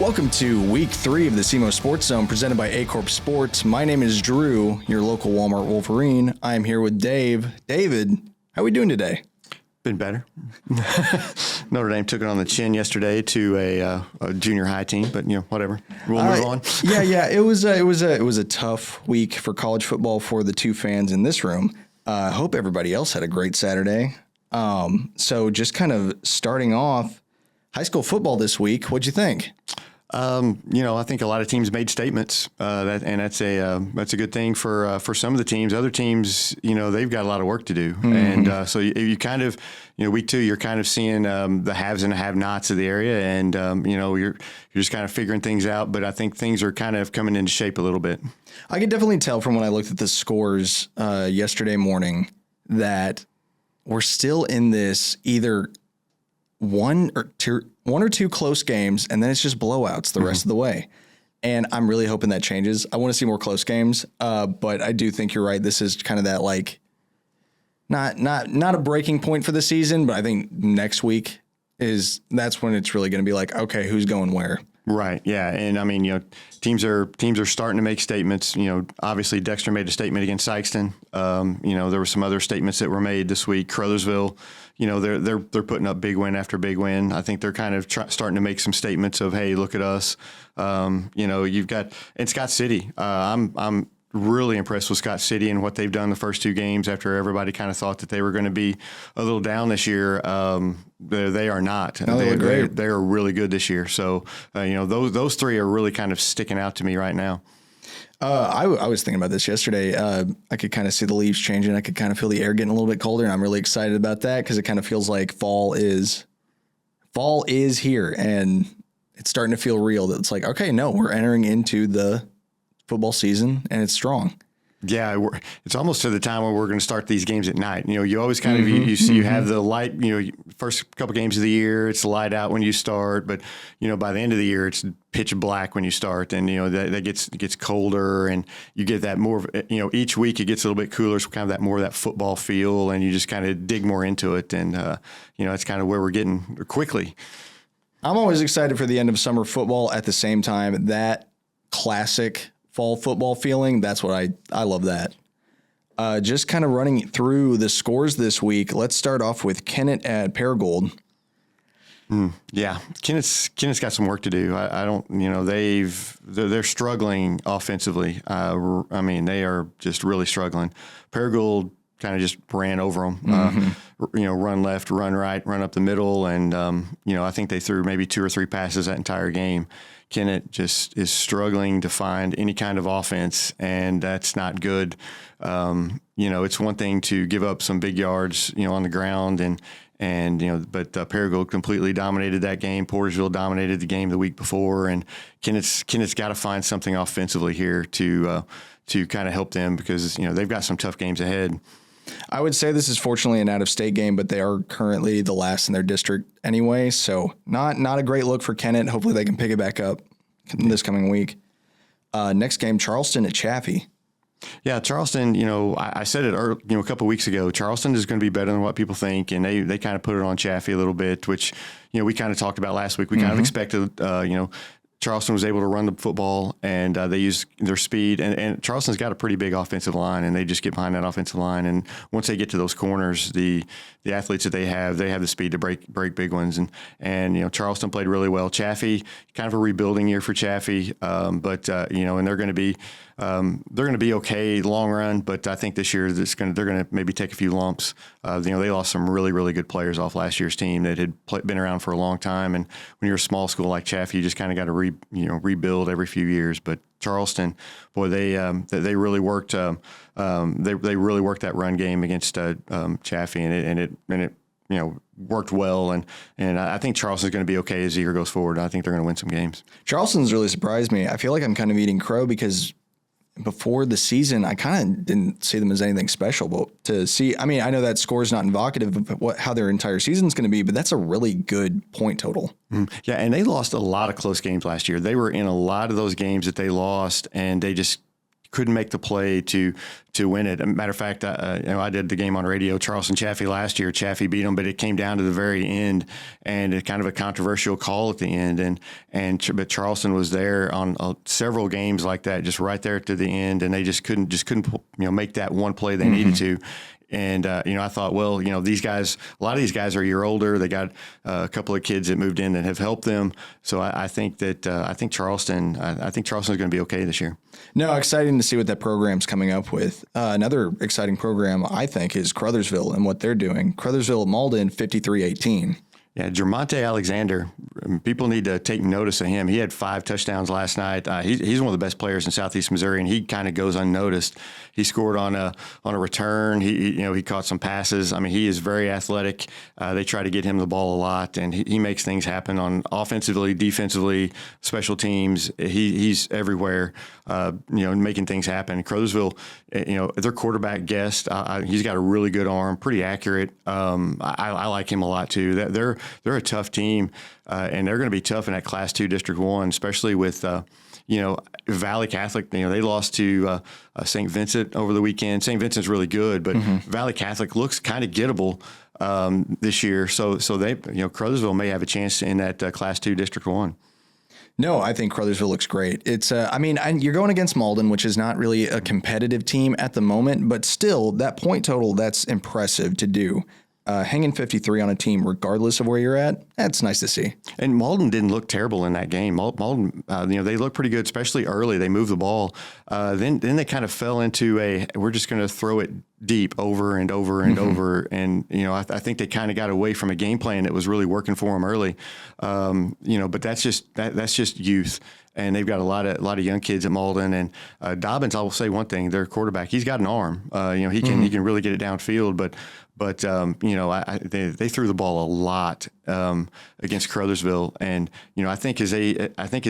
Welcome to week 3 of the SEMO Sports Zone presented by A-Corp Sports. My name is Drew, your local Walmart Wolverine. I am here with Dave. David, how are we doing today? Been better. Notre Dame took it on the chin yesterday to a junior high team, but whatever. We'll move on. Yeah. It was a tough week for college football for the two fans in this room. Hope everybody else had a great Saturday. So just kind of starting off, high school football this week. What'd you think? I think a lot of teams made statements, that's a good thing for some of the teams. Other teams, they've got a lot of work to do, and so you kind of, week 2, you're kind of seeing the haves and the have-nots of the area, and you're just kind of figuring things out. But I think things are kind of coming into shape a little bit. I could definitely tell from when I looked at the scores yesterday morning that we're still in this either one or two close games, and then it's just blowouts the rest of the way. And I'm really hoping that changes. I want to see more close games, but I do think you're right. This is kind of that not a breaking point for the season, but I think next week that's when it's really going to be like, okay, who's going where? Right. Yeah. And I mean, teams are starting to make statements. Obviously Dexter made a statement against Sykeston. There were some other statements that were made this week. Crothersville, they're putting up big win after big win. I think they're kind of starting to make some statements of, hey, look at us. You've got and Scott City. I'm really impressed with Scott City and what they've done the first 2 games after everybody kind of thought that they were going to be a little down this year. They are not. No, they are really good this year. So, those 3 are really kind of sticking out to me right now. I was thinking about this yesterday. I could kind of see the leaves changing. I could kind of feel the air getting a little bit colder, and I'm really excited about that because it kind of feels like fall is here, and it's starting to feel real. That it's like, okay, no, we're entering into the football season, and it's strong. Yeah, it's almost to the time where we're going to start these games at night. You always kind of you have the light. First couple games of the year, it's light out when you start, but by the end of the year, it's pitch black when you start, and that gets colder, and you get that more. Each week it gets a little bit cooler, so kind of that more of that football feel, and you just kind of dig more into it, and it's kind of where we're getting quickly. I'm always excited for the end of summer football. At the same time, that classic fall football feeling, that's what I love that. Just kind of running through the scores this week. Let's start off with Kennett at Paragould. Yeah, Kennett's got some work to do. I don't, they're struggling offensively. They are just really struggling. Paragould kind of just ran over them. Run left, run right, run up the middle, and I think they threw maybe 2 or 3 passes that entire game. Kennett just is struggling to find any kind of offense, and that's not good. It's one thing to give up some big yards, on the ground, but Paragould completely dominated that game. Portersville dominated the game the week before, and Kennett's got to find something offensively here to kind of help them because they've got some tough games ahead. I would say this is fortunately an out-of-state game, but they are currently the last in their district anyway, so not a great look for Kennett. Hopefully they can pick it back up this coming week. Next game, Charleston at Chaffee. Yeah, Charleston, I said it a couple of weeks ago, Charleston is going to be better than what people think, and they kind of put it on Chaffee a little bit, which, we kind of talked about last week. We kind of expected, Charleston was able to run the football, and they used their speed. And Charleston's got a pretty big offensive line, and they just get behind that offensive line. And once they get to those corners, the athletes that they have the speed to break big ones. And Charleston played really well. Chaffee, kind of a rebuilding year for Chaffee, but and they're going to be okay long run. But I think this year they're going to maybe take a few lumps. They lost some really, really good players off last year's team that had been around for a long time. And when you're a small school like Chaffee, you just kind of got to rebuild every few years. But Charleston, boy, they really worked. They really worked that run game against Chaffee, and it worked well. And I think Charleston's going to be okay as the year goes forward. I think they're going to win some games. Charleston's really surprised me. I feel like I'm kind of eating crow because before the season, I kind of didn't see them as anything special. But to see, I know that score is not evocative of how their entire season is going to be, but that's a really good point total. Yeah, and they lost a lot of close games last year. They were in a lot of those games that they lost, and they just couldn't make the play to win it. As a matter of fact, I did the game on radio. Charleston Chaffee last year. Chaffee beat them, but it came down to the very end, and it kind of a controversial call at the end. But Charleston was there on several games like that, just right there to the end, and they just couldn't make that one play they needed to. And, I thought, well, these guys, a lot of these guys are a year older. They got a couple of kids that moved in that have helped them. So I think Charleston's going to be okay this year. No, exciting to see what that program's coming up with. Another exciting program, I think, is Crothersville and what they're doing. Crothersville Malden 53-18. Yeah, Jermonte Alexander, people need to take notice of him. He had 5 touchdowns last night. He's one of the best players in Southeast Missouri, and he kind of goes unnoticed. He scored on a return. He caught some passes. I mean, he is very athletic. They try to get him the ball a lot, and he makes things happen on offensively, defensively, special teams. He's everywhere, making things happen. Crothersville, their quarterback Guest, he's got a really good arm, pretty accurate. I like him a lot too. They're a tough team, and they're going to be tough in that Class 2 District 1, especially with, Valley Catholic. They lost to St. Vincent over the weekend. St. Vincent's really good, but Valley Catholic looks kind of gettable this year. So they, Crothersville may have a chance in that Class 2 District 1. No, I think Crothersville looks great. It's, you're going against Malden, which is not really a competitive team at the moment, but still, that point total, that's impressive to do. Hanging 53 on a team, regardless of where you're at, that's nice to see. And Malden didn't look terrible in that game. Malden, they looked pretty good, especially early. They moved the ball. Then they kind of fell into we're just going to throw it deep over and over and over. And, I think they kind of got away from a game plan that was really working for them early. But that's just youth. And they've got a lot of young kids at Malden. And Dobbins, I will say one thing: their quarterback, he's got an arm. He can really get it downfield. But they threw the ball a lot against Crothersville, and I think as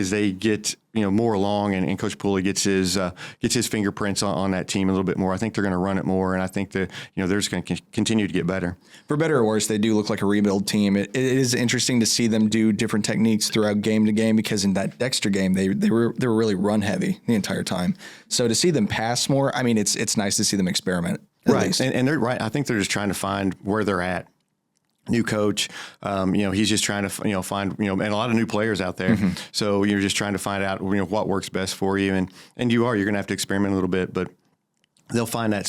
they get more along, and Coach Pulley gets his fingerprints on that team a little bit more, I think they're going to run it more, and I think that they're just going to continue to get better. For better or worse, they do look like a rebuild team. It is interesting to see them do different techniques throughout game to game, because in that Dexter game they were really run heavy the entire time. So to see them pass more, it's nice to see them experiment. Right, and they're right. I think they're just trying to find where they're at. New coach, he's just trying to find and a lot of new players out there. So you're just trying to find out what works best for you, and you're going to have to experiment a little bit, but they'll find that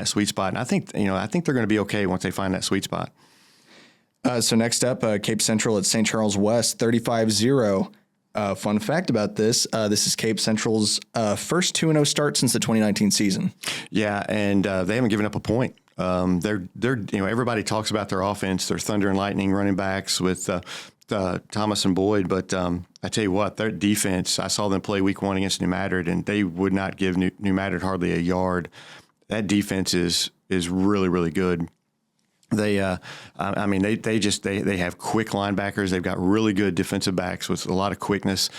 sweet spot. And I think they're going to be okay once they find that sweet spot. So next up, Cape Central at St. Charles West, 35-0. Fun fact about this is Cape Central's first 2-0 start since the 2019 season. Yeah, and they haven't given up a point. They're everybody talks about their offense, their thunder and lightning running backs with Thomas and Boyd, but I tell you what, their defense, I saw them play week 1 against New Madrid, and they would not give New Madrid hardly a yard. That defense is really, really good. They have quick linebackers. They've got really good defensive backs with a lot of quickness.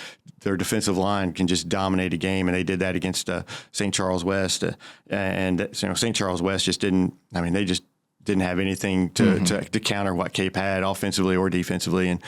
Their defensive line can just dominate a game, and they did that against St. Charles West. St. Charles West just didn't. They just didn't have anything to counter what Cape had offensively or defensively, and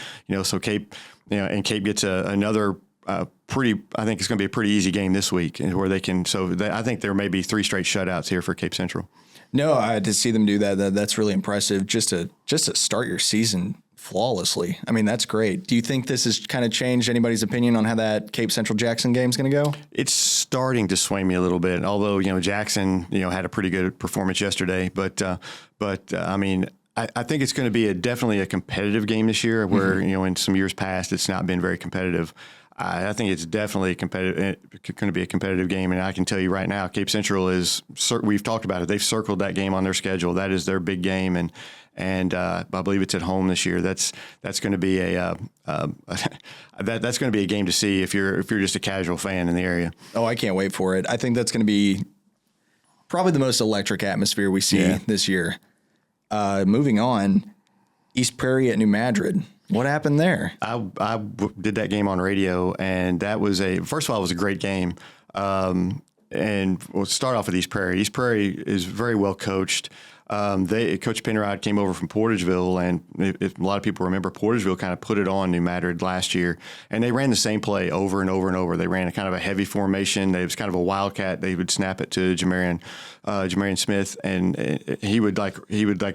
so Cape, and Cape gets another. I think it's going to be a pretty easy game this week, where they can. I think there may be 3 straight shutouts here for Cape Central. No, to see them do that's really impressive. Just to start your season flawlessly. That's great. Do you think this has kind of changed anybody's opinion on how that Cape Central Jackson game is going to go? It's starting to sway me a little bit. Although Jackson had a pretty good performance yesterday, but I think it's going to be definitely a competitive game this year, where in some years past it's not been very competitive. I think it's definitely going to be a competitive game, and I can tell you right now, Cape Central we've talked about it. They've circled that game on their schedule. That is their big game, and I believe it's at home this year. That's going to be that's going to be a game to see if you're just a casual fan in the area. Oh, I can't wait for it. I think that's going to be probably the most electric atmosphere we see this year. Moving on, East Prairie at New Madrid. What happened there? I did that game on radio, and that was first of all, it was a great game. And we'll start off with East Prairie. East Prairie is very well coached. Coach Penrod came over from Portageville, and if a lot of people remember, Portageville kind of put it on New Madrid last year, and they ran the same play over and over and over. They ran a kind of a heavy formation. It was kind of a wildcat. They would snap it to Jamarian Smith, and he would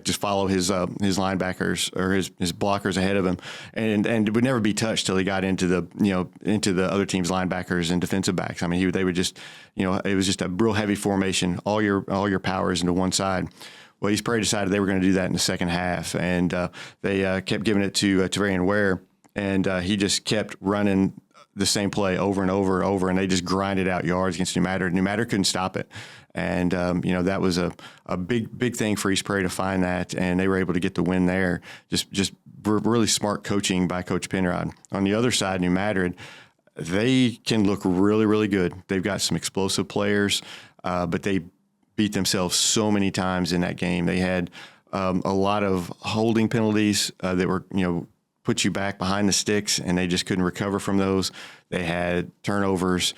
just follow his linebackers or his blockers ahead of him, and would never be touched till he got into the other team's linebackers and defensive backs. I mean, they would just, it was just a real heavy formation. All your powers into one side. Well, East Prairie decided they were going to do that in the second half, and they kept giving it to Tavarian Ware, and he just kept running the same play over and over and over, and they just grinded out yards against New Madrid. New Madrid couldn't stop it, and that was a big thing for East Prairie to find that, and they were able to get the win there. Just really smart coaching by Coach Penrod. On the other side, New Madrid, they can look really, really good. They've got some explosive players, but they beat themselves so many times in that game. They had a lot of holding penalties that were, put you back behind the sticks, and they just couldn't recover from those. They had turnovers.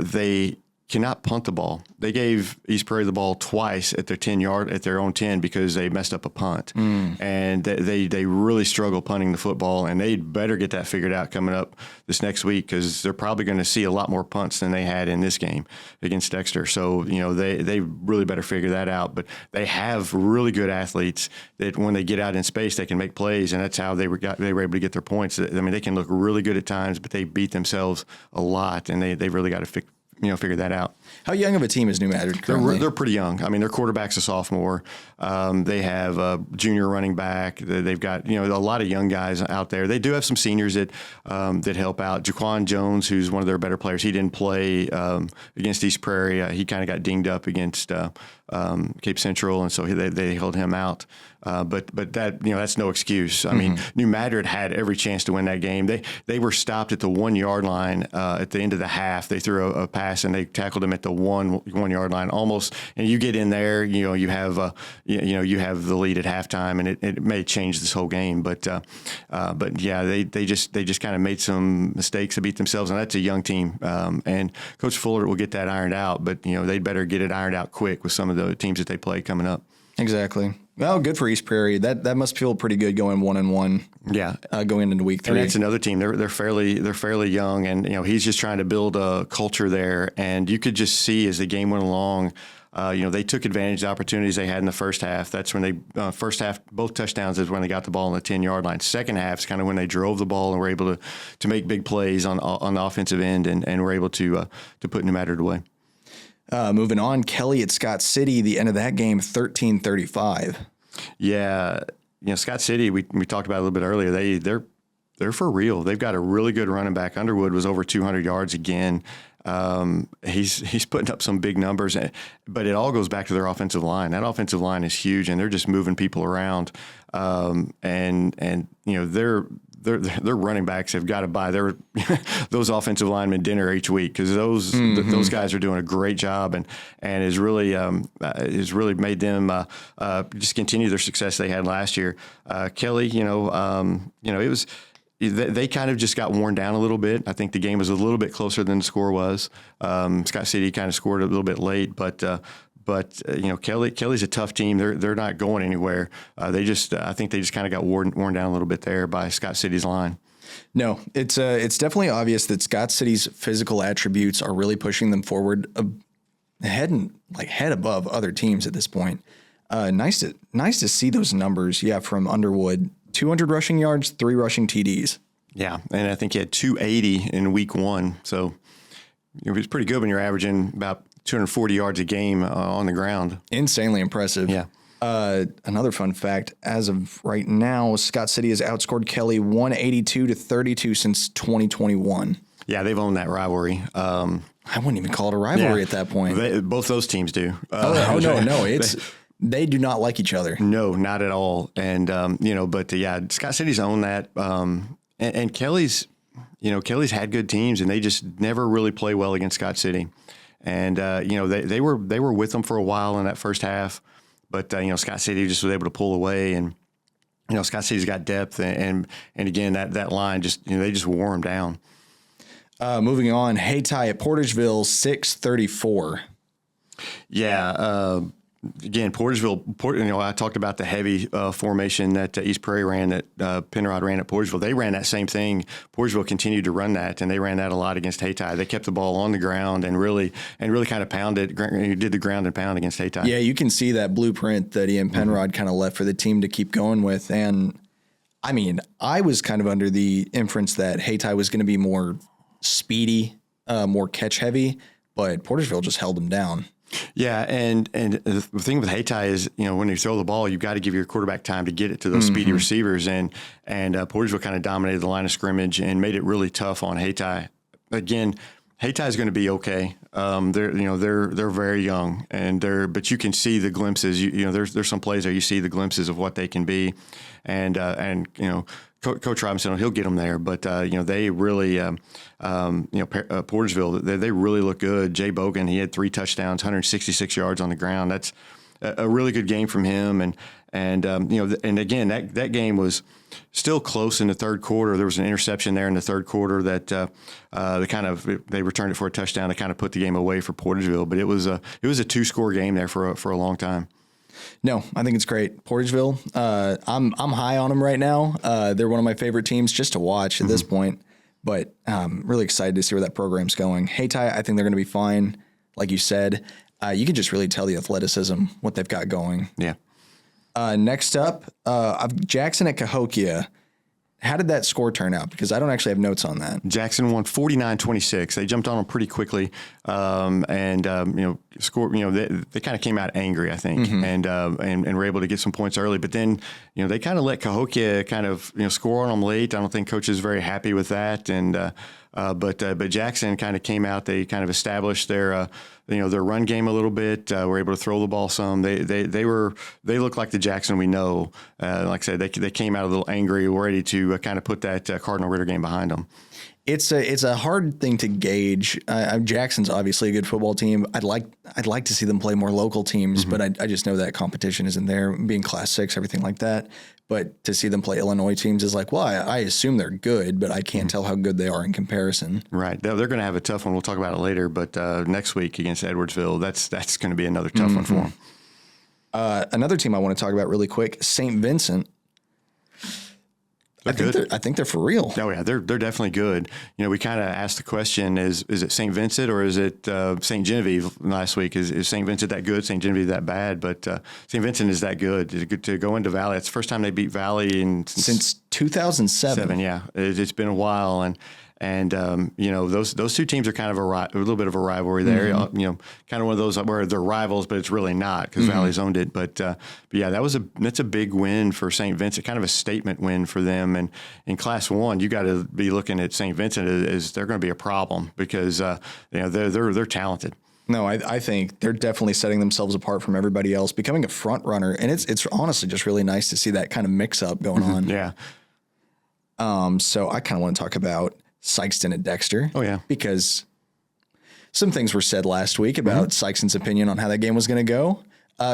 They cannot punt the ball. They gave East Prairie the ball twice at their own 10 because they messed up a punt. And they really struggle punting the football, and they'd better get that figured out coming up this next week, because they're probably going to see a lot more punts than they had in this game against Dexter. So, they really better figure that out. But they have really good athletes that when they get out in space, they can make plays, and that's how they were able to get their points. I mean, they can look really good at times, but they beat themselves a lot, and they really got to figure that out. How young of a team is New Madrid currently? They're pretty young. I mean, their quarterback's a sophomore. They have a junior running back. They've got a lot of young guys out there. They do have some seniors that help out. Jaquan Jones, who's one of their better players, he didn't play against East Prairie. He kind of got dinged up against Cape Central, and so they held him out. But that that's no excuse. I mean, New Madrid had every chance to win that game. They were stopped at the 1 yard line at the end of the half. They threw a pass and they tackled him at the 1 yard line almost. And you get in there, you have the lead at halftime, and it may change this whole game. But yeah, they just kind of made some mistakes to beat themselves, and that's a young team. And Coach Fuller will get that ironed out, but they'd better get it ironed out quick with some of the teams that they play coming up. Exactly. Well, good for East Prairie. That must feel pretty good going 1-1. Yeah, going into week 3. And that's another team. They're fairly young, and he's just trying to build a culture there. And you could just see as the game went along, they took advantage of the opportunities they had in the first half. That's when they first half, both touchdowns is when they got the ball on the 10-yard line. Second half is kind of when they drove the ball and were able to make big plays on the offensive end, and were able to put New Madrid away. Moving on, Kelly at Scott City, the end of that game, 13-35. Yeah, Scott City, we talked about it a little bit earlier. They're for real. They've got a really good running back. Underwood was over 200 yards again. He's putting up some big numbers, but it all goes back to their offensive line. That offensive line is huge, and they're just moving people around. Their running backs have got to buy those offensive linemen dinner each week, because those guys are doing a great job, and has really made them just continue their success they had last year. Kelly, it was. They kind of just got worn down a little bit. I think the game was a little bit closer than the score was. Scott City kind of scored a little bit late, but Kelly's a tough team. They're not going anywhere. I think they just kind of got worn down a little bit there by Scott City's line. No, it's definitely obvious that Scott City's physical attributes are really pushing them forward, head above other teams at this point. Nice to see those numbers. Yeah, from Underwood. 200 rushing yards, 3 rushing TDs. Yeah, and I think he had 280 in week 1. So it was pretty good when you're averaging about 240 yards a game on the ground. Insanely impressive. Yeah. Another fun fact, as of right now, Scott City has outscored Kelly 182-32 since 2021. Yeah, they've owned that rivalry. I wouldn't even call it a rivalry at that point. Both those teams do. No. They do not like each other. No, not at all. And, Scott City's owned that. And Kelly's had good teams, and they just never really play well against Scott City. And, they were with them for a while in that first half, but, Scott City just was able to pull away, and, Scott City's got depth, and again, that line they just wore them down. Moving on, Hayti at Portageville, 6-34. Yeah. again, Porterville, I talked about the heavy formation that East Prairie ran, that Penrod ran at Porterville. They ran that same thing. Porterville continued to run that, and they ran that a lot against Hayti. They kept the ball on the ground and really kind of pounded, did the ground and pound against Hayti. Yeah, you can see that blueprint that Ian Penrod kind of left for the team to keep going with. And I mean, I was kind of under the inference that Hayti was going to be more speedy, more catch heavy, but Porterville just held them down. Yeah, and the thing with Hayti is, when you throw the ball, you've got to give your quarterback time to get it to those speedy receivers, and Porterville kind of dominated the line of scrimmage and made it really tough on Hayti. Again, Hayti is going to be okay. They're very young, but you can see the glimpses. There's some plays there you see the glimpses of what they can be, and Coach Robinson, he'll get them there, but they really, Portersville, they really look good. Jay Bogan, he had 3 touchdowns, 166 yards on the ground. That's a really good game from him, and again, that game was still close in the third quarter. There was an interception there in the third quarter that they returned it for a touchdown to kind of put the game away for Portersville, but it was a 2-score game there for a long time. No, I think it's great. Porterville, I'm high on them right now. They're one of my favorite teams just to watch at this point, but really excited to see where that program's going. Hayti, I think they're going to be fine. Like you said, you can just really tell the athleticism, what they've got going. Yeah. Next up, Jackson at Cahokia. How did that score turn out? Because I don't actually have notes on that. Jackson won 49-26. They jumped on them pretty quickly, scored. They kind of came out angry, I think, and were able to get some points early. But then, they kind of let Cahokia score on them late. I don't think coach is very happy with that. But Jackson kind of came out. They kind of established their run game a little bit. Were able to throw the ball some. They look like the Jackson we know. Like I said, they came out a little angry, ready to kind of put that Cardinal Ritter game behind them. It's a hard thing to gauge. Jackson's obviously a good football team. I'd like to see them play more local teams, but I just know that competition isn't there, being Class 6, everything like that. But to see them play Illinois teams is like, well, I assume they're good, but I can't tell how good they are in comparison. Right. They're going to have a tough one. We'll talk about it later. But next week against Edwardsville, that's going to be another tough one for them. Another team I want to talk about really quick, St. Vincent. I think they're for real. Oh yeah, they're definitely good. We kind of asked the question: is it St. Vincent or is it St. Genevieve last week? Is St. Vincent that good? St. Genevieve that bad? But St. Vincent is that good. To go into Valley. It's the first time they beat Valley since 2007. Yeah, it's been a while, and those two teams are kind of a little bit of a rivalry there. Kind of one of those where they're rivals, but it's really not because Valley's owned it. But yeah, that's a big win for St. Vincent, kind of a statement win for them. And in Class 1, you got to be looking at St. Vincent as they're going to be a problem because they're talented. No, I think they're definitely setting themselves apart from everybody else, becoming a front runner, and it's honestly just really nice to see that kind of mix up going on. Yeah. So I kind of want to talk about Sykeston at Dexter. Oh, yeah. Because some things were said last week about Sykeston's opinion on how that game was going to go.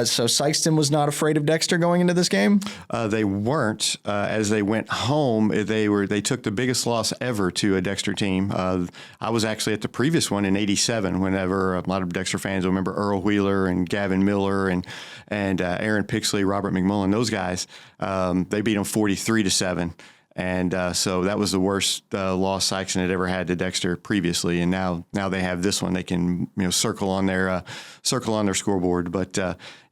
So Sykeston was not afraid of Dexter going into this game? They weren't. As they went home, they took the biggest loss ever to a Dexter team. I was actually at the previous one in '87. Whenever a lot of Dexter fans will remember Earl Wheeler and Gavin Miller and Aaron Pixley, Robert McMullen, those guys. They beat them 43-7. And so that was the worst loss Sykeston had ever had to Dexter previously, and now they have this one. They can circle on their scoreboard. But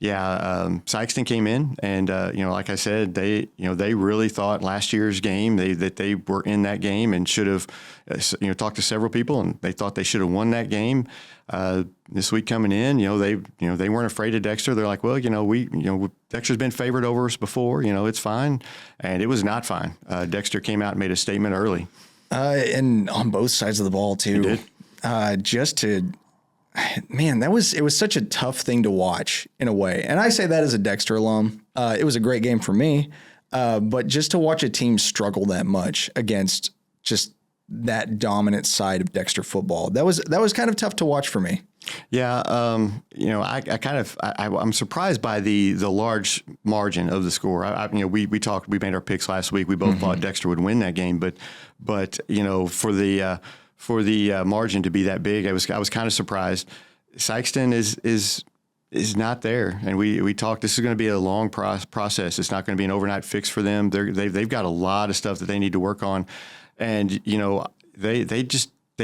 Sykeston came in, and like I said, they really thought last year's game that they were in that game and should have talked to several people, and they thought they should have won that game. This week coming in, they weren't afraid of Dexter. They're like, well, Dexter's been favored over us before. It's fine, and it was not fine. Dexter came out and made a statement early, and on both sides of the ball too. He did. It was such a tough thing to watch in a way, and I say that as a Dexter alum. It was a great game for me, but just to watch a team struggle that much against just that dominant side of Dexter football, that was kind of tough to watch for me. Yeah, I'm surprised by the large margin of the score. We made our picks last week. We both thought Dexter would win that game, but for the margin to be that big, I was kind of surprised. Sykeston is is not there. And we talked, this is going to be a long process. It's not going to be an overnight fix for them. They've got a lot of stuff that they need to work on. And, you know, they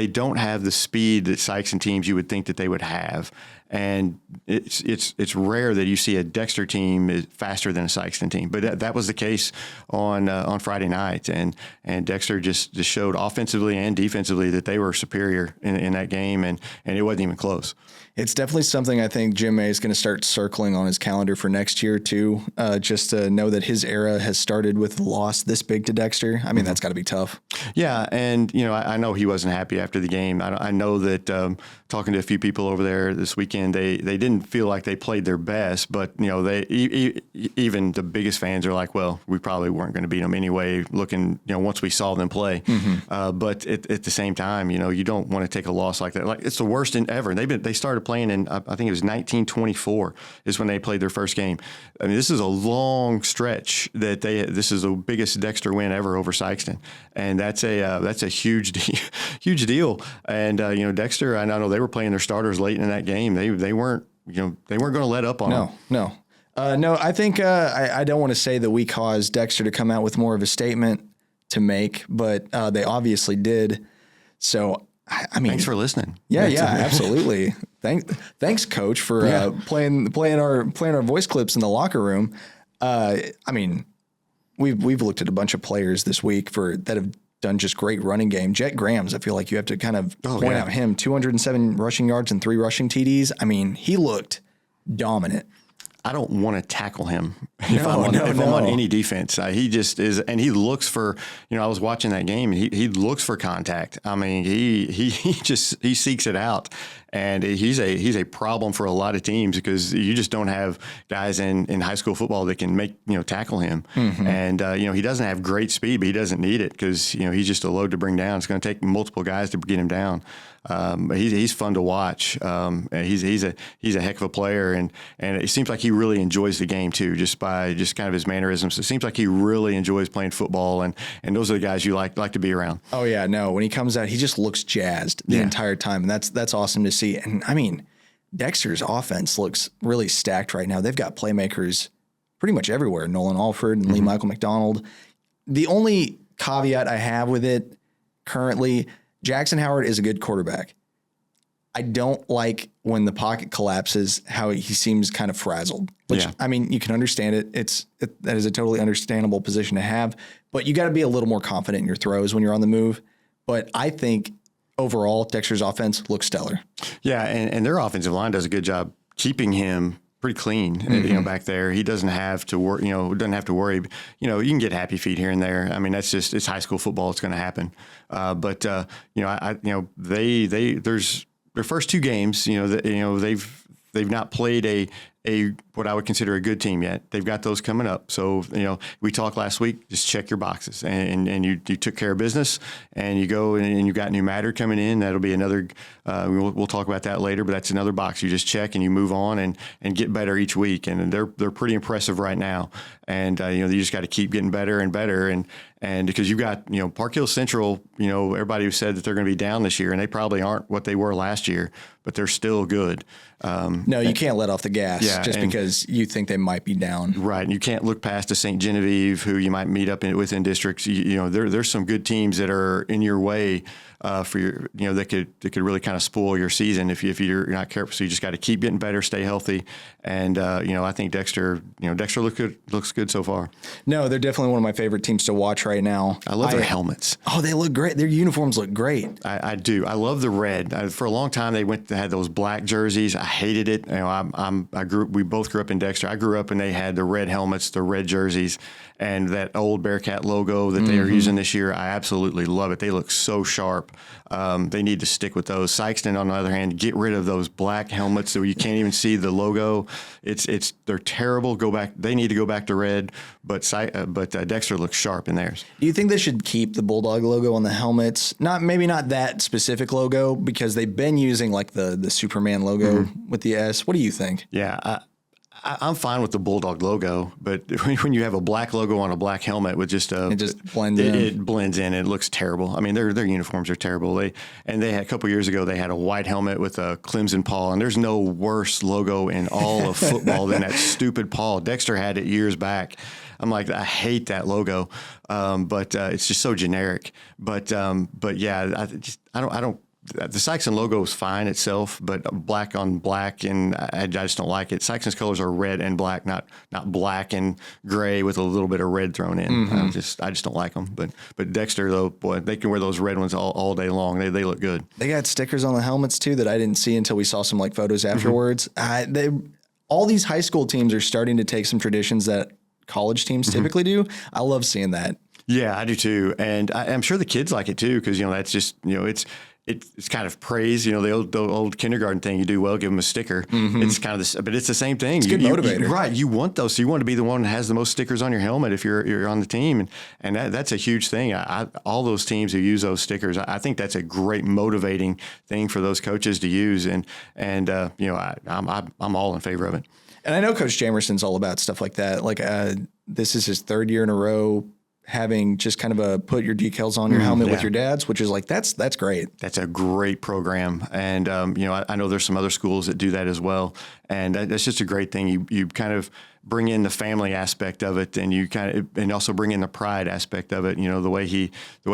don't have the speed that Sykes and teams you would think that they would have. And it's rare that you see a Dexter team is faster than a Sykeston team. But that was the case on Friday night. And Dexter just showed offensively and defensively that they were superior in that game, and it wasn't even close. It's definitely something I think Jim May is going to start circling on his calendar for next year too, just to know that his era has started with a loss this big to Dexter. I mean, that's got to be tough. Yeah, and you know, I know he wasn't happy after the game. I know that talking to a few people over there this weekend, they didn't feel like they played their best, but you know, even the biggest fans are like, well, we probably weren't going to beat them anyway. Looking, you know, once we saw them play, but at the same time, you know, you don't want to take a loss like that. Like it's the worst in ever. They started playing in, I think it was 1924 is when they played their first game. I mean, this is a long stretch that this is the biggest Dexter win ever over Sykeston, and that's a huge deal. And you know, Dexter, I know they were playing their starters late in that game. They weren't going to let up on them. No. I think I don't want to say that we caused Dexter to come out with more of a statement to make, but they obviously did. So. I mean, thanks for listening. Yeah, absolutely. Thanks, Coach, for playing our voice clips in the locker room. I mean, we've looked at a bunch of players this week that have done just great running game. Jet Grahams, I feel like you have to kind of point out him. 207 rushing yards and 3 rushing TDs. I mean, he looked dominant. I don't want to tackle him if I'm on any defense. He just is, and he looks for. You know, I was watching that game, and he looks for contact. I mean, he seeks it out, and he's a problem for a lot of teams because you just don't have guys in high school football that can tackle him. And you know, he doesn't have great speed, but he doesn't need it because you know he's just a load to bring down. It's going to take multiple guys to get him down. But he's fun to watch. He's a heck of a player, and it seems like he really enjoys the game too, just by kind of his mannerisms. It seems like he really enjoys playing football, and those are the guys you like to be around. Oh yeah, no. When he comes out, he just looks jazzed the entire time, and that's awesome to see. And I mean, Dexter's offense looks really stacked right now. They've got playmakers pretty much everywhere. Nolan Alford and Lee Michael McDonald. The only caveat I have with it currently, Jackson Howard is a good quarterback. I don't like when the pocket collapses, how he seems kind of frazzled, which I mean, you can understand it. That is a totally understandable position to have, but you got to be a little more confident in your throws when you're on the move. But I think overall, Dexter's offense looks stellar. Yeah. And their offensive line does a good job keeping him pretty clean, you know, back there. He doesn't have to worry, you know, you can get happy feet here and there. I mean, it's high school football. It's going to happen. But you know, there's their first 2 games, they've not played a what I would consider a good team yet. They've got those coming up. So, you know, we talked last week, just check your boxes and you took care of business and you go and you got new matter coming in. That'll be another, we'll talk about that later, but that's another box you just check and you move on and get better each week. And they're pretty impressive right now. And, you just got to keep getting better and better. And because you've got, Park Hill Central, everybody who said that they're going to be down this year and they probably aren't what they were last year, but they're still good. No, you can't let off the gas just because you think they might be down. Right. And you can't look past a St. Genevieve who you might meet up within districts. There's some good teams that are in your way for your, that could really kind of spoil your season if you're not careful. So you just got to keep getting better, stay healthy. And, I think Dexter looks good so far. No, they're definitely one of my favorite teams to watch right now. I love their helmets. Oh, they look great. Their uniforms look great. I do. I love the red. For a long time, they had those black jerseys. I hated it. We both grew up in Dexter. I grew up and they had the red helmets, the red jerseys, and that old Bearcat logo that they are using this year. I absolutely love it. They look so sharp. They need to stick with those. Sykeston, on the other hand, get rid of those black helmets so you can't even see the logo. They're terrible. They need to go back to red. But Dexter looks sharp in theirs. Do you think they should keep the Bulldog logo on the helmets? Maybe not that specific logo because they've been using like the Superman logo with the S. What do you think? Yeah, I'm fine with the Bulldog logo, but when you have a black logo on a black helmet with just It just blends in. It blends in. It looks terrible. I mean, their uniforms are terrible. They had a couple years ago, they had a white helmet with a Clemson paw, and there's no worse logo in all of football than that stupid paw. Dexter had it years back. I'm like, I hate that logo, but it's just so generic. But yeah, I don't. The Saxon logo is fine itself, but black on black, and I just don't like it. Saxon's colors are red and black, not black and gray with a little bit of red thrown in. I just don't like them. But Dexter, though, boy, they can wear those red ones all day long. They look good. They got stickers on the helmets too that I didn't see until we saw some like photos afterwards. All these high school teams are starting to take some traditions that college teams typically do. I love seeing that. Yeah, I do too, and I'm sure the kids like it too because that's just it's kind of praise, the old kindergarten thing. You do well, give them a sticker. It's kind of this, but it's the same thing. It's a good motivator. Right. You want those. So you want to be the one that has the most stickers on your helmet if you're on the team. And that's a huge thing. All those teams who use those stickers, I think that's a great motivating thing for those coaches to use. And I'm all in favor of it. And I know Coach Jamerson's all about stuff like that. Like this is his third year in a row having just kind of a put your decals on your helmet with your dads, which is like, that's great. That's a great program. And, I know there's some other schools that do that as well. And that's just a great thing. You kind of bring in the family aspect of it, and you and also bring in the pride aspect of it. The way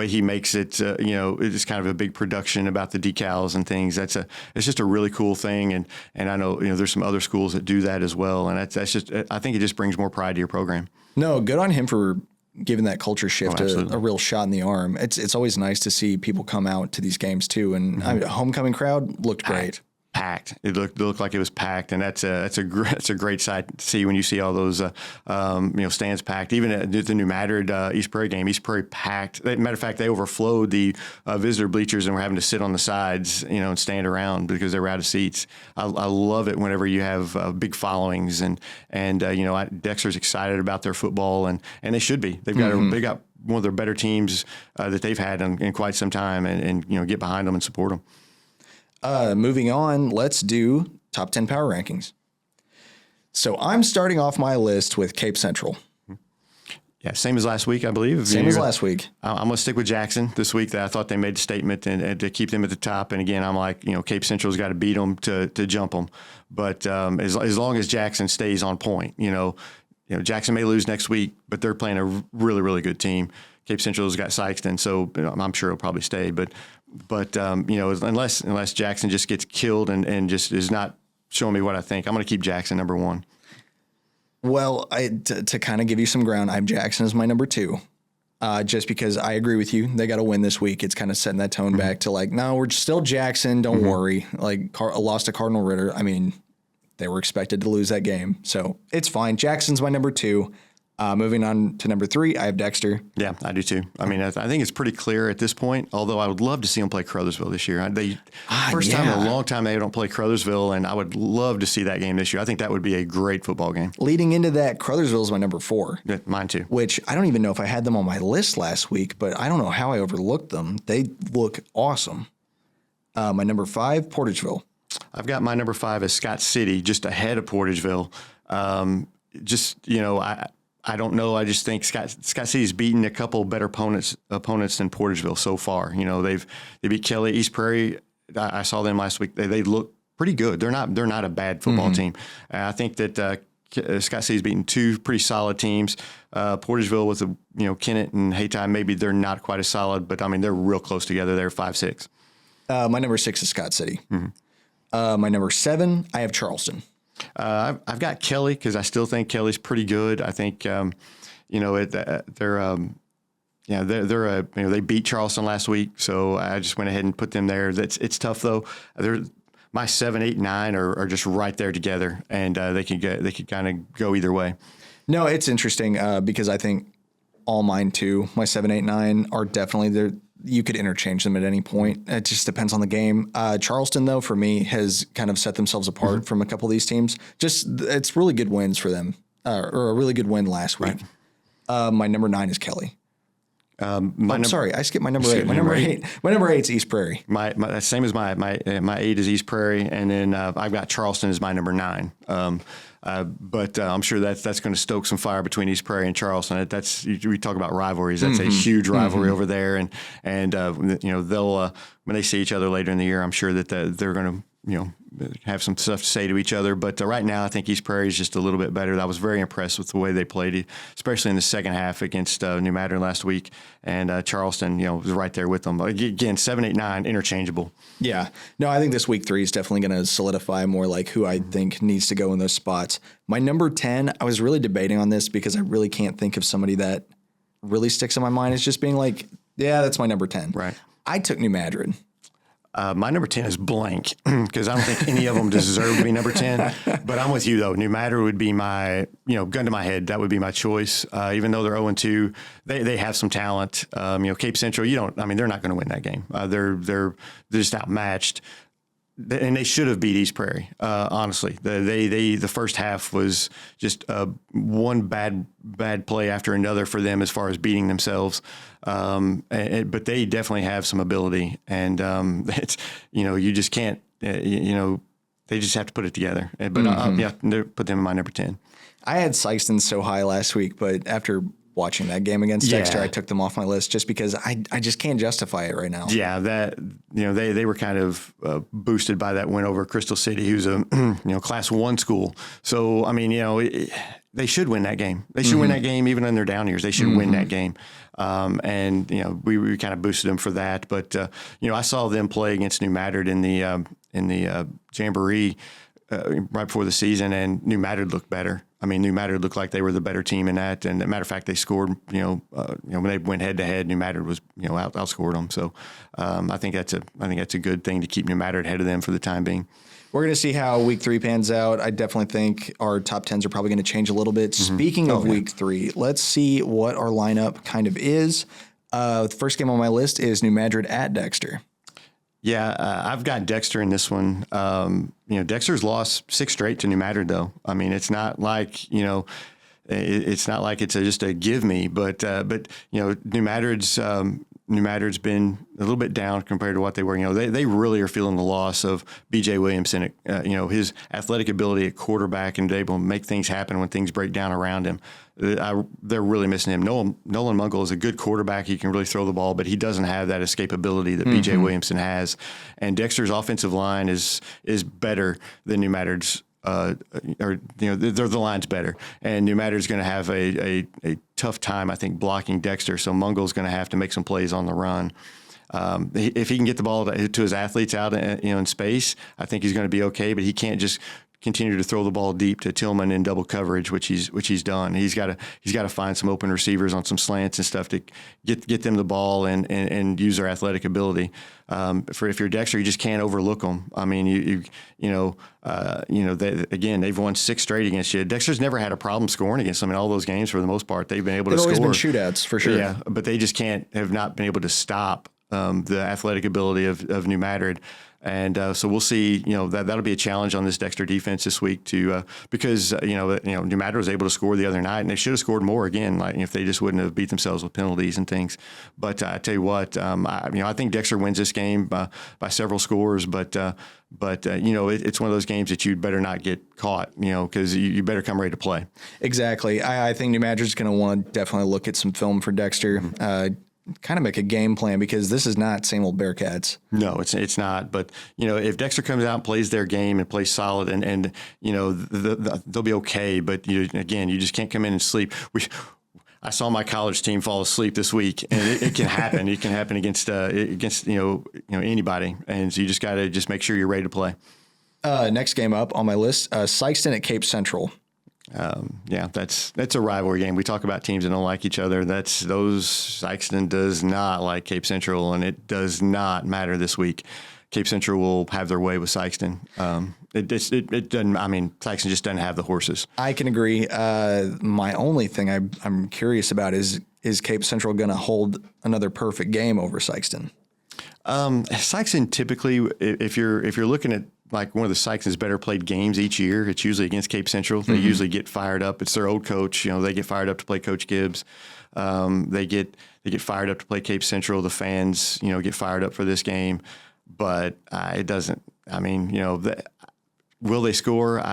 he makes it, it's kind of a big production about the decals and things. It's just a really cool thing. And I know, there's some other schools that do that as well. And that's just, I think it just brings more pride to your program. No, good on him for giving that culture shift a real shot in the arm. It's always nice to see people come out to these games too. And homecoming crowd looked great. Packed. It looked like it was packed, and that's a great sight to see when you see all those stands packed. Even at the New Madrid East Prairie game, East Prairie packed. Matter of fact, they overflowed the visitor bleachers and were having to sit on the sides, and stand around because they were out of seats. I love it whenever you have big followings, and Dexter's excited about their football, and they should be. They got one of their better teams that they've had in quite some time, and get behind them and support them. Moving on, let's do top 10 power rankings. So I'm starting off my list with Cape Central. Yeah, same as last week, I believe. Same as last week. I'm going to stick with Jackson this week. That I thought they made a statement and to keep them at the top. And again, I'm like, Cape Central's got to beat them to jump them. But as long as Jackson stays on point, Jackson may lose next week, but they're playing a really, really good team. Cape Central's got Sykeston, so I'm sure he'll probably stay. But unless Jackson just gets killed and just is not showing me what I think, I'm going to keep Jackson number one. Well, to kind of give you some ground, I have Jackson as my number two, just because I agree with you. They got to win this week. It's kind of setting that tone back to like, no, we're still Jackson. Don't worry. Like lost to Cardinal Ritter. I mean, they were expected to lose that game, so it's fine. Jackson's my number two. Moving on to number three, I have Dexter. Yeah, I do too. I mean, I think it's pretty clear at this point, although I would love to see them play Crothersville this year. First time in a long time they don't play Crothersville, and I would love to see that game this year. I think that would be a great football game. Leading into that, Crothersville is my number four. Yeah, mine too. Which I don't even know if I had them on my list last week, but I don't know how I overlooked them. They look awesome. My number five, Portageville. I've got my number five as Scott City, just ahead of Portageville. I don't know. I just think Scott City's beaten a couple better opponents than Portageville so far. They beat Kelly, East Prairie. I saw them last week. They look pretty good. They're not a bad football team. I think that Scott City's beaten two pretty solid teams. Portageville with Kennett and Hayti, maybe they're not quite as solid, but I mean they're real close together. They're 5-6. My number six is Scott City. My number seven, I have Charleston. I've got Kelly because I still think Kelly's pretty good. I think they beat Charleston last week, so I just went ahead and put them there. It's tough though. My 7, 8, 9 are just right there together, and they could kind of go either way. No, it's interesting because I think all mine too. My 7, 8, 9 are definitely there. You could interchange them at any point. It just depends on the game. Charleston, though, for me, has kind of set themselves apart from a couple of these teams. It's really good wins for them, or a really good win last week. Right. My number 9 is Kelly. Sorry, I skipped my number 8. My number 8's East Prairie. My same as my 8 is East Prairie, and then I've got Charleston as my number 9. But I'm sure that's going to stoke some fire between East Prairie and Charleston. We talk about rivalries. That's a huge rivalry over there, and they'll when they see each other later in the year, I'm sure that they're going to have some stuff to say to each other. But right now, I think East Prairie is just a little bit better. I was very impressed with the way they played, especially in the second half against New Madrid last week. And Charleston, was right there with them. Again, 7, 8, 9, interchangeable. Yeah. No, I think this week 3 is definitely going to solidify more like who I think needs to go in those spots. My number 10, I was really debating on this because I really can't think of somebody that really sticks in my mind as just being like, yeah, that's my number 10. Right. I took New Madrid. My number 10 is blank because I don't think any of them deserve to be number 10. But I'm with you, though. New Madrid would be my, gun to my head. That would be my choice. Even though they're 0-2, they have some talent. Cape Central, they're not going to win that game. They're just outmatched. And they should have beat East Prairie. Honestly, the first half was just one bad play after another for them as far as beating themselves. But they definitely have some ability, and it's you just can't. They just have to put it together. But put them in my number 10. I had Sykeston so high last week, but after watching that game against Dexter, I took them off my list just because I just can't justify it right now. Yeah, they were kind of boosted by that win over Crystal City, who's a Class 1 school. So they should win that game. They should win that game even in their down years. They should win that game. We kind of boosted them for that. But I saw them play against New Madrid in the Jamboree right before the season, and New Madrid looked better. New Madrid looked like they were the better team in that. And as a matter of fact, they scored, when they went head to head, New Madrid was, outscored them. So I think that's a good thing to keep New Madrid ahead of them for the time being. We're going to see how week 3 pans out. I definitely think our top 10s are probably going to change a little bit. Speaking of week 3, let's see what our lineup kind of is. The first game on my list is New Madrid at Dexter. Yeah, I've got Dexter in this one. Dexter's lost 6 straight to New Madrid, though. It's not like, it's not like it's just a give me, but New Madrid's been a little bit down compared to what they were. They really are feeling the loss of B.J. Williamson. His athletic ability at quarterback and able to make things happen when things break down around him. They're really missing him. Nolan Mungle is a good quarterback. He can really throw the ball, but he doesn't have that escapability that B.J. Williamson has. And Dexter's offensive line is better than New Madrid's. The line's better, and New Madrid's going to have a tough time, I think, blocking Dexter. So Mungle's going to have to make some plays on the run. If he can get the ball to his athletes out, in space, I think he's going to be okay. But he can't just continue to throw the ball deep to Tillman in double coverage, which he's done. He's got to find some open receivers on some slants and stuff to get them the ball and use their athletic ability. If you're Dexter, you just can't overlook them. They've won 6 straight against you. Dexter's never had a problem scoring against them in all those games for the most part. They've been able to score. They've always been shootouts for sure. Yeah, but they just have not been able to stop the athletic ability of New Madrid. And so we'll see. That'll be a challenge on this Dexter defense this week because New Madrid was able to score the other night, and they should have scored more again. Like if they just wouldn't have beat themselves with penalties and things. But I tell you what, I think Dexter wins this game by several scores. But it's one of those games that you'd better not get caught. Because you better come ready to play. Exactly. I think New Madrid's going to want to definitely look at some film for Dexter. Kind of make a game plan because this is not same old Bearcats. No, it's not. But if Dexter comes out and plays their game and plays solid, and they'll be okay. But you just can't come in and sleep. I saw my college team fall asleep this week, and it can happen. It can happen against anybody, and so you just got to make sure you're ready to play. Next game up on my list, Sykeston at Cape Central. That's a rivalry game. We talk about teams that don't like each other. Sykeston does not like Cape Central, and it does not matter this week. Cape Central will have their way with Sykeston. It doesn't. Sykeston just doesn't have the horses. I can agree. My only thing I'm curious about is Cape Central going to hold another perfect game over Sykeston? Sykeston typically, if you're looking at like one of the Sykeston's better played games each year, it's usually against Cape Central. They usually get fired up. It's their old coach. They get fired up to play Coach Gibbs. They get fired up to play Cape Central. The fans, get fired up for this game, but it doesn't. I mean, will they score?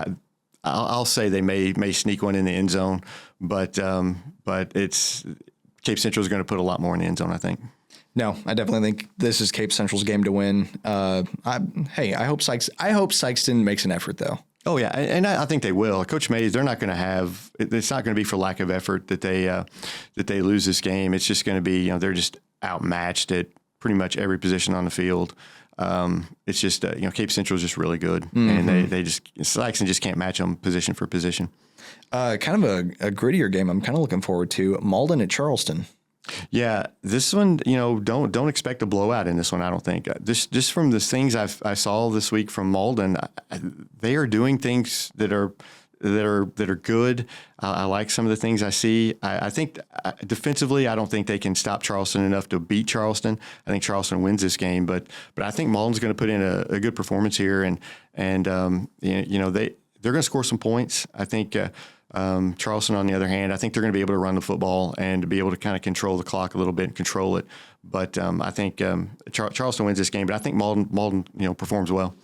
I'll say they may sneak one in the end zone, but it's Cape Central is going to put a lot more in the end zone, I think. No, I definitely think this is Cape Central's game to win. I hope Sykeston makes an effort though. Oh yeah, and I think they will. Coach Mays, they're not going to have. It's not going to be for lack of effort that they lose this game. It's just going to be, they're just outmatched at pretty much every position on the field. It's just Cape Central is just really good, and they just Sykeston just can't match them position for position. Kind of a grittier game. I'm kind of looking forward to Malden at Charleston. Yeah, this one, don't expect a blowout in this one. I don't think. Just from the things I saw this week from Malden, they are doing things that are good. I like some of the things I see. I think defensively, I don't think they can stop Charleston enough to beat Charleston. I think Charleston wins this game, but I think Malden's going to put in a good performance here, and they're going to score some points. I think. Charleston, on the other hand, I think they're going to be able to run the football and to be able to kind of control the clock a little bit and control it. But I think Charleston wins this game, but I think Malden performs well.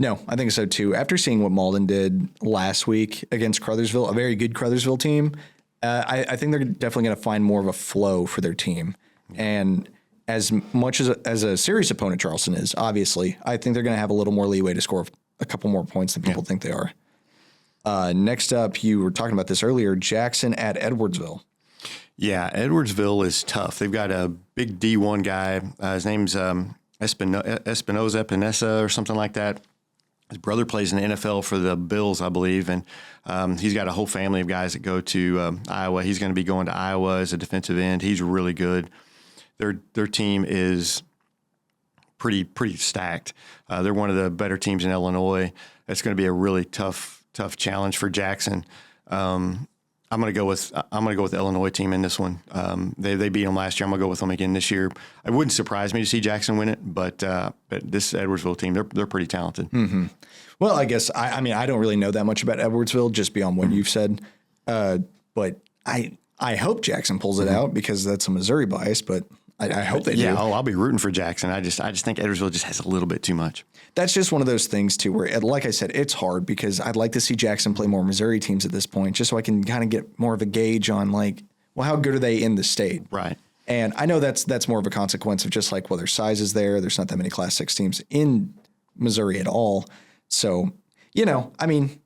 No, I think so too. After seeing what Malden did last week against Crothersville, a very good Crothersville team, I think they're definitely going to find more of a flow for their team. And as much as a serious opponent Charleston is, obviously, I think they're going to have a little more leeway to score a couple more points than people think they are. Next up, you were talking about this earlier, Jackson at Edwardsville. Yeah, Edwardsville is tough. They've got a big D1 guy. His name's Espinoza Pinessa or something like that. His brother plays in the NFL for the Bills, I believe, and he's got a whole family of guys that go to Iowa. He's going to be going to Iowa as a defensive end. He's really good. Their team is pretty stacked. They're one of the better teams in Illinois. It's going to be a really tough challenge for Jackson. I'm going to go with the Illinois team in this one. They beat them last year. I'm going to go with them again this year. It wouldn't surprise me to see Jackson win it, but this Edwardsville team, they're pretty talented. Mm-hmm. Well, I guess I mean I don't really know that much about Edwardsville just beyond what you've said, but I hope Jackson pulls it out because that's a Missouri bias, but I hope they do. Yeah, I'll be rooting for Jackson. I just think Edwardsville just has a little bit too much. That's just one of those things, too, where, like I said, it's hard because I'd like to see Jackson play more Missouri teams at this point just so I can kind of get more of a gauge on, like, well, how good are they in the state? Right. And I know that's more of a consequence of just, like, well, their size is there. There's not that many Class 6 teams in Missouri at all. So, I mean,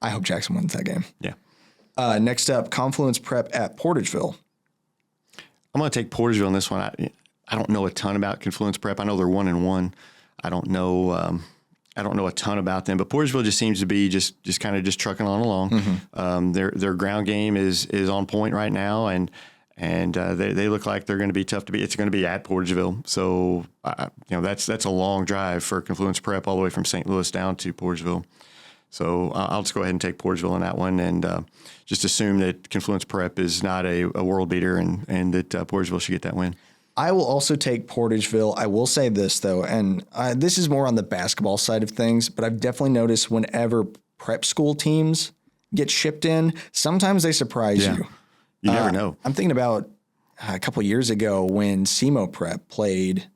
I hope Jackson wins that game. Yeah. Next up, Confluence Prep at Portageville. I'm going to take Portageville in this one. I don't know a ton about Confluence Prep. I know they're 1-1. I don't know a ton about them, but Portageville just seems to be just kind of trucking on along. Mm-hmm. Their ground game is on point right now, and they look like they're going to be tough to beat. It's going to be at Portageville, so that's a long drive for Confluence Prep all the way from St. Louis down to Portageville. So I'll just go ahead and take Portageville in that one, and just assume that Confluence Prep is not a world beater, and that Portageville should get that win. I will also take Portageville. I will say this, though, and this is more on the basketball side of things, but I've definitely noticed whenever prep school teams get shipped in, sometimes they surprise you. You never know. I'm thinking about a couple years ago when SEMO Prep played,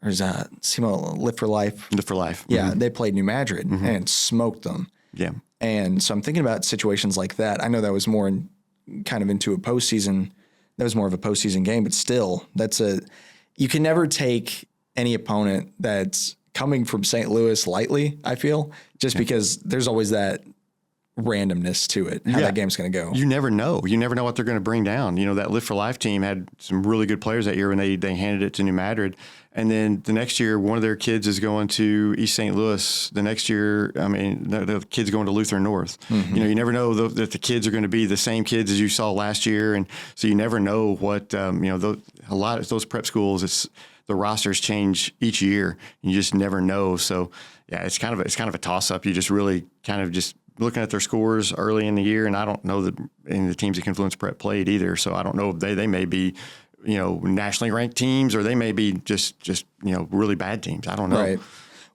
or is that SEMO Live for Life? Live for Life. Yeah, they played New Madrid and smoked them. Yeah. And so I'm thinking about situations like that. I know that was more kind of into a postseason. That was more of a postseason game, but still, you can never take any opponent that's coming from St. Louis lightly, I feel, just because there's always that randomness to it, how that game's going to go. You never know. You never know what they're going to bring down. That Live for Life team had some really good players that year when they handed it to New Madrid. And then the next year, one of their kids is going to East St. Louis. The next year, the kid's going to Lutheran North. Mm-hmm. You never know that the kids are going to be the same kids as you saw last year. And so you never know what, a lot of those prep schools, the rosters change each year. You just never know. So, yeah, it's kind of a toss-up. You just really kind of just looking at their scores early in the year, and I don't know that any of the teams that Confluence Prep played either. So I don't know if they may be, nationally ranked teams, or they may be just really bad teams. I don't know. Right.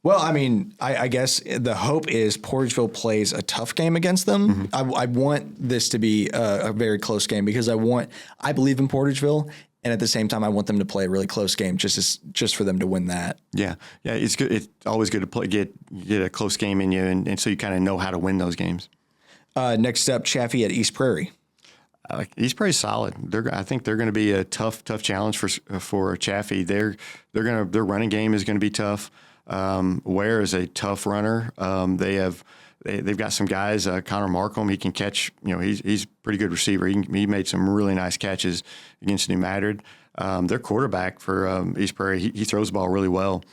Well, I mean, I guess the hope is Portageville plays a tough game against them. I want this to be a very close game because I believe in Portageville, and at the same time, I want them to play a really close game just for them to win that. Yeah, it's good. It's always good to get a close game in you, and so you kind of know how to win those games. Next up, Chaffee at East Prairie. East Prairie's solid. I think they're going to be a tough challenge for Chaffee. Their running game is going to be tough. Ware is a tough runner. They've got some guys. Connor Markham, he can catch. He's a pretty good receiver. He made some really nice catches against New Madrid. Their quarterback for East Prairie, he throws the ball really well.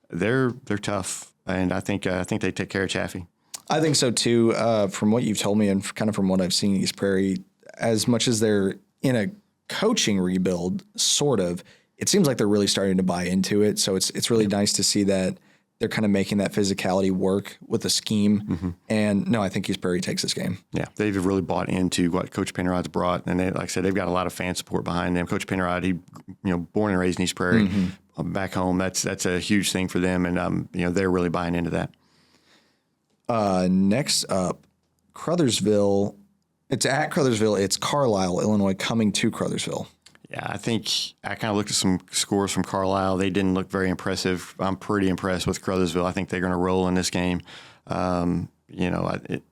They're tough, and I think they take care of Chaffee. I think so too. From what you've told me and kind of from what I've seen, East Prairie, as much as they're in a coaching rebuild, sort of, it seems like they're really starting to buy into it. So it's really nice to see that they're kind of making that physicality work with the scheme. And no, I think East Prairie takes this game. Yeah, they've really bought into what Coach Penrod's brought, and like I said, they've got a lot of fan support behind them. Coach Penrod, he born and raised in East Prairie, back home. That's a huge thing for them, and they're really buying into that. Next up, Crothersville. It's at Crothersville. It's Carlisle, Illinois, coming to Crothersville. Yeah, I think I kind of looked at some scores from Carlisle. They didn't look very impressive. I'm pretty impressed with Crothersville. I think they're going to roll in this game. It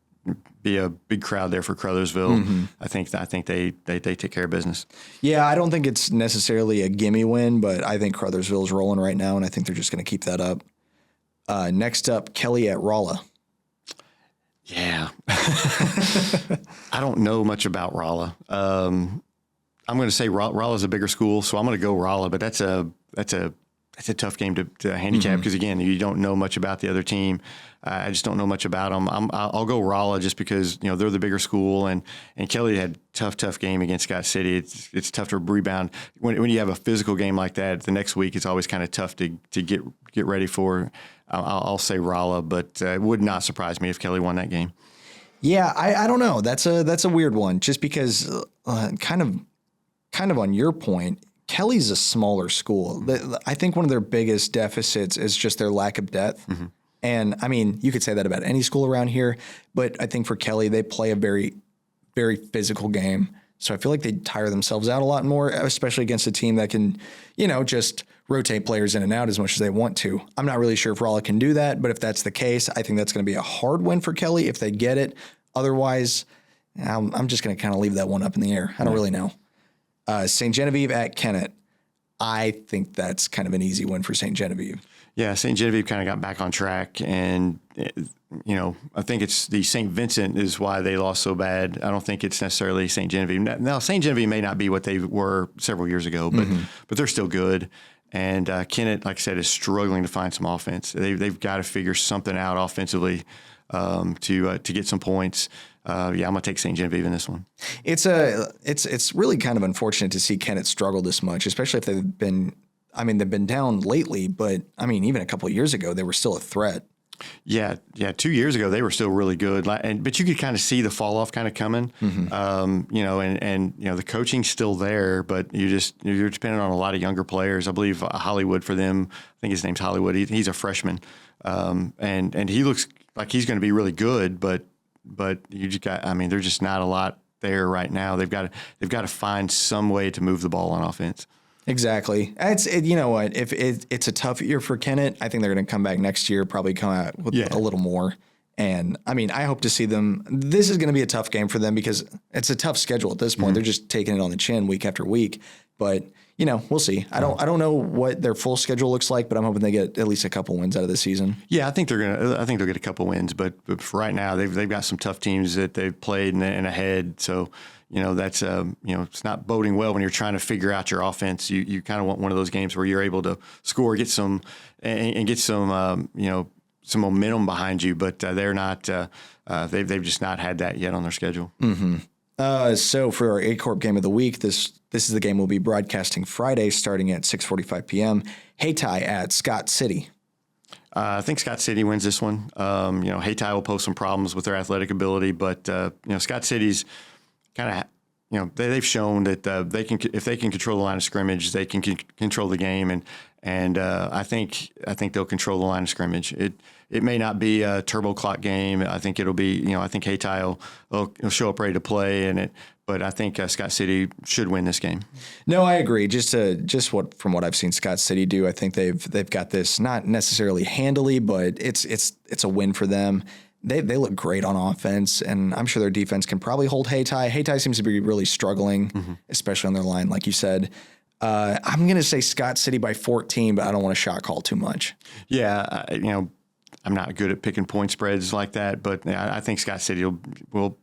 be a big crowd there for Crothersville. I think they take care of business. Yeah, I don't think it's necessarily a gimme win, but I think Crothersville's rolling right now, and I think they're just going to keep that up. Next up, Kelly at Rolla. Yeah. I don't know much about Rolla. I'm going to say Rolla's a bigger school, so I'm going to go Rolla, but that's a tough game to handicap because, again, you don't know much about the other team. I just don't know much about them. I'll go Rolla just because, they're the bigger school, and Kelly had tough game against Scott City. It's tough to rebound. When you have a physical game like that, the next week it's always kind of tough to get ready for. I'll say Rolla, but it would not surprise me if Kelly won that game. Yeah, I don't know. That's a weird one just because kind of on your point, Kelly's a smaller school. I think one of their biggest deficits is just their lack of depth. And I mean, you could say that about any school around here, but I think for Kelly, they play a very, very physical game. So I feel like they tire themselves out a lot more, especially against a team that can, just rotate players in and out as much as they want to. I'm not really sure if Rolla can do that, but if that's the case, I think that's going to be a hard win for Kelly if they get it. Otherwise, I'm just going to kind of leave that one up in the air. I don't really know. St. Genevieve at Kennett. I think that's kind of an easy win for St. Genevieve. Yeah, St. Genevieve kind of got back on track, and I think it's the St. Vincent is why they lost so bad. I don't think it's necessarily St. Genevieve. Now, St. Genevieve may not be what they were several years ago, but they're still good. And Kennett, like I said, is struggling to find some offense. They've got to figure something out offensively to get some points. I'm gonna take St. Genevieve in this one. It's really kind of unfortunate to see Kennett struggle this much, especially if they've been down lately, but even a couple of years ago they were still a threat. Yeah. 2 years ago they were still really good, but you could kind of see the fall off kind of coming. And the coaching's still there, but you're dependent on a lot of younger players. I believe Hollywood for them. I think his name's Hollywood. He's a freshman, and he looks like he's going to be really good, but you just got. There's just not a lot there right now. They've got to find some way to move the ball on offense. Exactly. You know what? If it's a tough year for Kennett, I think they're going to come back next year, probably come out with a little more. And I hope to see them. This is going to be a tough game for them because it's a tough schedule at this point. They're just taking it on the chin week after week. But we'll see. I don't know what their full schedule looks like, but I'm hoping they get at least a couple wins out of the season. Yeah, I think they'll get a couple wins, but for right now they've got some tough teams that they've played and ahead. So that's it's not boding well when you're trying to figure out your offense. You kind of want one of those games where you're able to score, get some and get some some momentum behind you, but they're not. They've just not had that yet on their schedule. So for our A-Corp game of the week, this is the game we'll be broadcasting Friday starting at 6:45 p.m. Hayti at Scott City. I think Scott City wins this one. Hayti will pose some problems with their athletic ability, but Scott City's kind of they've shown that they can, if they can control the line of scrimmage, they can control the game, and I think they'll control the line of scrimmage. It may not be a turbo clock game. I think it'll be, I think Hayti will show up ready to play but I think Scott City should win this game. No, I agree. From what I've seen Scott City do, I think they've got this not necessarily handily, but it's a win for them. They look great on offense, and I'm sure their defense can probably hold Hayti. Hayti seems to be really struggling, especially on their line, like you said. I'm going to say Scott City by 14, but I don't want to shot call too much. Yeah, I'm not good at picking point spreads like that, but I think Scott City will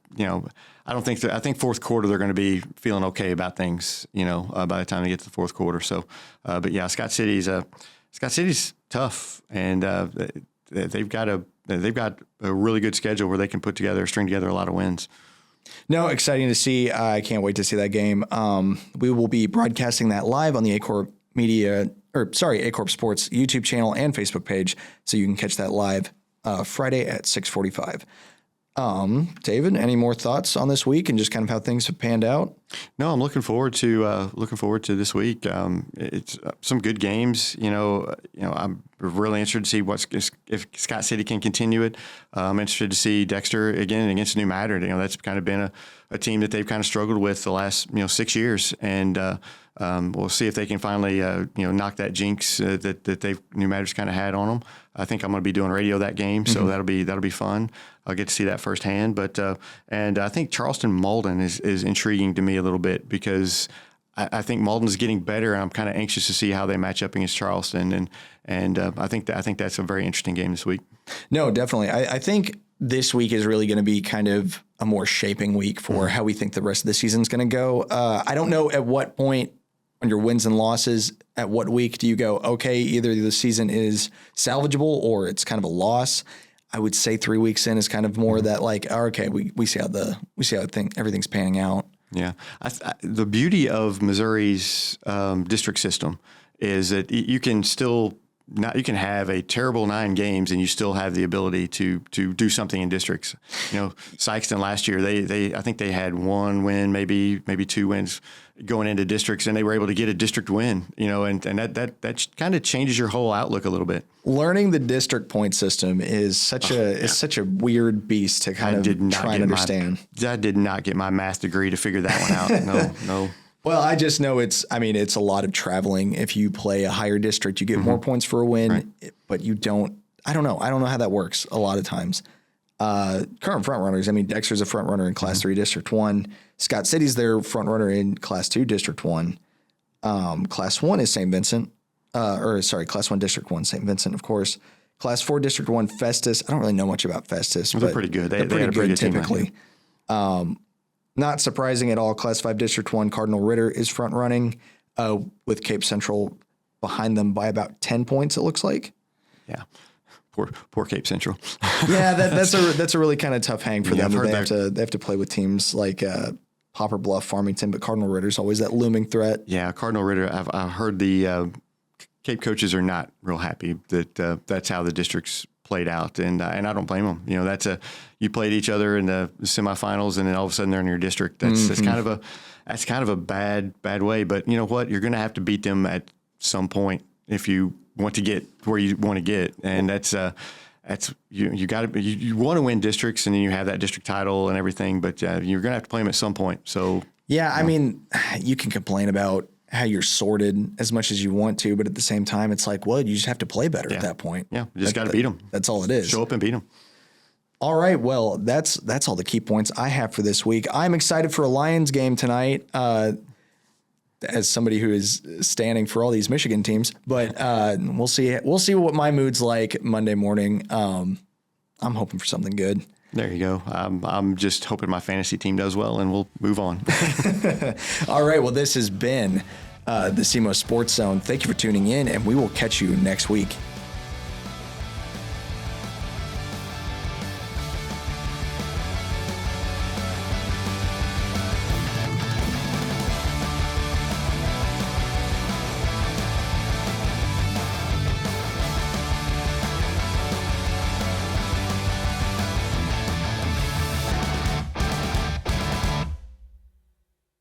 I think fourth quarter they're going to be feeling okay about things, by the time they get to the fourth quarter. So, but yeah, Scott City's tough, and they've got a really good schedule where they can string together a lot of wins. No, exciting to see. I can't wait to see that game. We will be broadcasting that live on the Acorp Sports YouTube channel and Facebook page, so you can catch that live Friday at 6:45. David, any more thoughts on this week and just kind of how things have panned out? No, I'm looking forward to this week. It's some good games. I'm really interested to see if Scott City can continue it. I'm interested to see Dexter again against New Madrid. That's kind of been a team that they've kind of struggled with the last 6 years, and we'll see if they can finally knock that jinx that New Madrid's kind of had on them. I think I'm going to be doing radio that game, so that'll be fun. I'll get to see that firsthand. But and I think Charleston Malden is intriguing to me a little bit, because I think Malden is getting better, and I'm kind of anxious to see how they match up against Charleston. And I think that's a very interesting game this week. No, definitely. I think this week is really going to be kind of a more shaping week for how we think the rest of the season is going to go. I don't know at what point on your wins and losses, at what week do you go, okay, either the season is salvageable or it's kind of a loss. I would say 3 weeks in is kind of more that okay, we see how everything's panning out. Yeah, the beauty of Missouri's district system is that you can have a terrible 9 games and you still have the ability to do something in districts. Sykeston last year, I think they had 1 win, maybe 2 wins going into districts, and they were able to get a district win. And that kind of changes your whole outlook a little bit. Learning the district point system is such a weird beast to kind of try and understand. I did not get my math degree to figure that one out. No. Well, I just know it's a lot of traveling. If you play a higher district, you get more points for a win, but you don't. I don't know how that works a lot of times. Current front runners. Dexter's a front runner in Class 3 District 1. Scott City's their front runner in Class 2 District 1. Class 1 is St. Vincent. Class 1 District 1, St. Vincent, of course. Class 4 District 1, Festus. I don't really know much about Festus. Well, they're pretty good. They're pretty good typically. Not surprising at all. Class 5 District 1, Cardinal Ritter is front running with Cape Central behind them by about 10 points, it looks like. Yeah. Poor Cape Central. Yeah, that's a really kind of tough hang for them. They have to play with teams like Poplar Bluff, Farmington, but Cardinal Ritter's always that looming threat. Yeah, Cardinal Ritter. I've heard the Cape coaches are not real happy that that's how the districts played out, and I don't blame them. You played each other in the semifinals, and then all of a sudden they're in your district. That's kind of a bad way. But you know what? You're going to have to beat them at some point if you want to get where you want to get, and that's you got to you want to win districts, and then you have that district title and everything. But you're going to have to play them at some point. So yeah, you can complain about how you're sorted as much as you want to, but at the same time, it's like, well, you just have to play better at that point. Yeah, you just got to beat them. That's all it is. Show up and beat them. All right, well, that's all the key points I have for this week. I'm excited for a Lions game tonight, as somebody who is standing for all these Michigan teams. But we'll see what my mood's like Monday morning. I'm hoping for something good. There you go. I'm just hoping my fantasy team does well, and we'll move on. All right. Well, this has been the SEMO Sports Zone. Thank you for tuning in, and we will catch you next week.